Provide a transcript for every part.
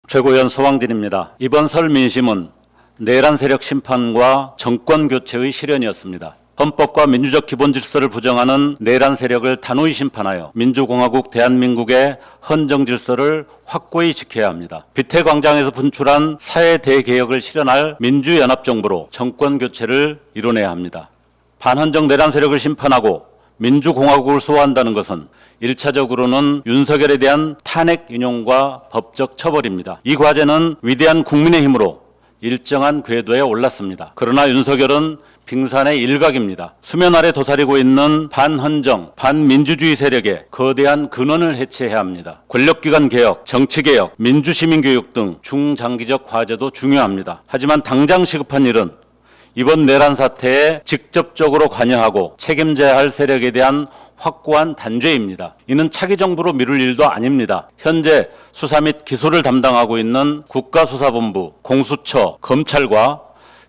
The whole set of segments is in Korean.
최고위원 서왕진입니다. 이번 설 민심은 내란 세력 심판과 정권 교체의 실현이었습니다. 헌법과 민주적 기본 질서를 부정하는 내란 세력을 단호히 심판하여 민주공화국 대한민국의 헌정 질서를 확고히 지켜야 합니다. 비태광장에서 분출한 사회 대개혁을 실현할 민주연합정부로 정권 교체를 이뤄내야 합니다. 반헌정 내란 세력을 심판하고 민주공화국을 수호한다는 것은 1차적으로는 윤석열에 대한 탄핵 인용과 법적 처벌입니다. 이 과제는 위대한 국민의힘으로 일정한 궤도에 올랐습니다. 그러나 윤석열은 빙산의 일각입니다. 수면 아래 도사리고 있는 반헌정, 반민주주의 세력의 거대한 근원을 해체해야 합니다. 권력기관 개혁, 정치개혁, 민주시민교육 등 중장기적 과제도 중요합니다. 하지만 당장 시급한 일은 이번 내란 사태에 직접적으로 관여하고 책임져야 할 세력에 대한 확고한 단죄입니다. 이는 차기 정부로 미룰 일도 아닙니다. 현재 수사 및 기소를 담당하고 있는 국가수사본부, 공수처, 검찰과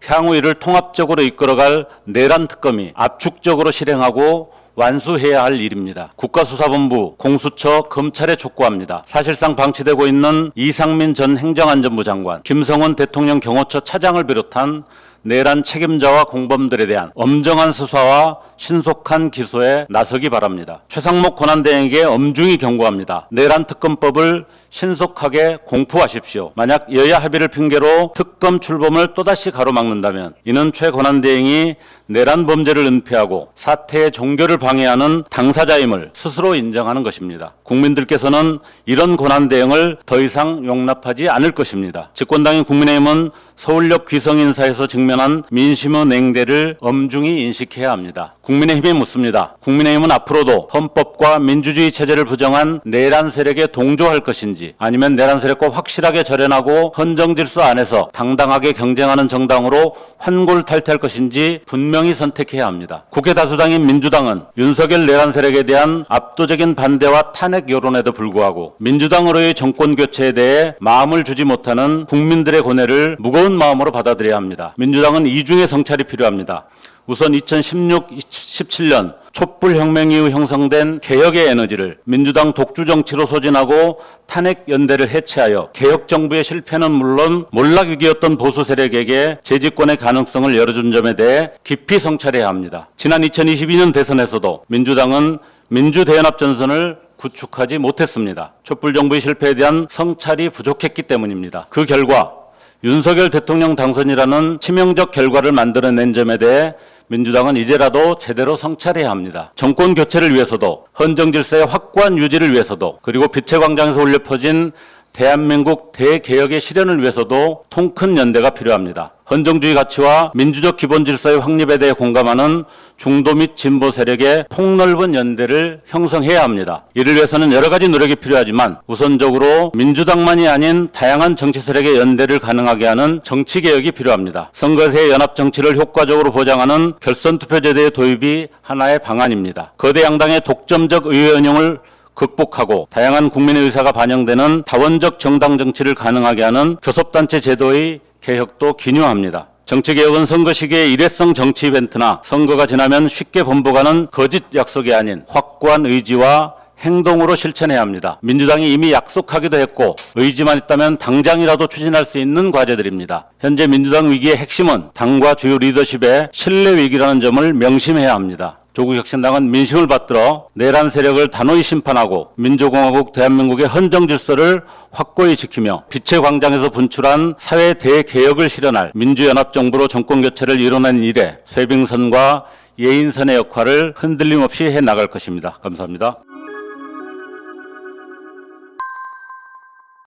향후 이를 통합적으로 이끌어갈 내란 특검이 압축적으로 실행하고 완수해야 할 일입니다. 국가수사본부, 공수처, 검찰에 촉구합니다. 사실상 방치되고 있는 이상민 전 행정안전부 장관, 김성원 대통령 경호처 차장을 비롯한 내란 책임자와 공범들에 대한 엄정한 수사와 신속한 기소에 나서기 바랍니다. 최상목 권한대행에게 엄중히 경고합니다. 내란 특검법을 신속하게 공포하십시오. 만약 여야 합의를 핑계로 특검 출범을 또다시 가로막는다면 이는 최 권한대행이 내란 범죄를 은폐하고 사태의 종결을 방해하는 당사자임을 스스로 인정하는 것입니다. 국민들께서는 이런 권한대행을 더 이상 용납하지 않을 것입니다. 집권당인 국민의힘은 서울역 귀성인사에서 직면한 민심의 냉대를 엄중히 인식해야 합니다. 국민의힘이 묻습니다. 국민의힘은 앞으로도 헌법과 민주주의 체제를 부정한 내란 세력에 동조할 것인지 아니면 내란 세력과 확실하게 절연하고 헌정 질서 안에서 당당하게 경쟁하는 정당으로 환골탈퇴할 것인지 분명히 선택해야 합니다. 국회 다수당인 민주당은 윤석열 내란 세력에 대한 압도적인 반대와 탄핵 여론에도 불구하고 민주당으로의 정권 교체에 대해 마음을 주지 못하는 국민들의 고뇌를 무거운 마음으로 받아들여야 합니다. 민주당은 이중의 성찰이 필요합니다. 우선 2016-17년 촛불혁명 이후 형성된 개혁의 에너지를 민주당 독주 정치로 소진하고 탄핵 연대를 해체하여 개혁 정부의 실패는 물론 몰락위기였던 보수 세력에게 재집권의 가능성을 열어준 점에 대해 깊이 성찰해야 합니다. 지난 2022년 대선에서도 민주당은 민주대연합 전선을 구축하지 못했습니다. 촛불 정부의 실패에 대한 성찰이 부족했기 때문입니다. 그 결과 윤석열 대통령 당선이라는 치명적 결과를 만들어낸 점에 대해 민주당은 이제라도 제대로 성찰해야 합니다. 정권 교체를 위해서도 헌정 질서의 확고한 유지를 위해서도 그리고 빛의 광장에서 울려 퍼진 대한민국 대개혁의 실현을 위해서도 통큰 연대가 필요합니다. 헌정주의 가치와 민주적 기본 질서의 확립에 대해 공감하는 중도 및 진보 세력의 폭넓은 연대를 형성해야 합니다. 이를 위해서는 여러 가지 노력이 필요하지만 우선적으로 민주당만이 아닌 다양한 정치 세력의 연대를 가능하게 하는 정치개혁이 필요합니다. 선거에서의 연합정치를 효과적으로 보장하는 결선투표제도의 도입이 하나의 방안입니다. 거대 양당의 독점적 의회 운영을 극복하고 다양한 국민의 의사가 반영되는 다원적 정당 정치를 가능하게 하는 교섭단체 제도의 개혁도 기묘합니다. 정치개혁은 선거 시기의 일회성 정치 이벤트나 선거가 지나면 쉽게 번복하는 거짓 약속이 아닌 확고한 의지와 행동으로 실천해야 합니다. 민주당이 이미 약속하기도 했고 의지만 있다면 당장이라도 추진할 수 있는 과제들입니다. 현재 민주당 위기의 핵심은 당과 주요 리더십의 신뢰 위기라는 점을 명심해야 합니다. 조국혁신당은 민심을 받들어 내란 세력을 단호히 심판하고 민주공화국 대한민국의 헌정 질서를 확고히 지키며 빛의 광장에서 분출한 사회 대개혁을 실현할 민주연합정부로 정권교체를 이뤄낸 일에 쇄빙선과 예인선의 역할을 흔들림 없이 해나갈 것입니다. 감사합니다.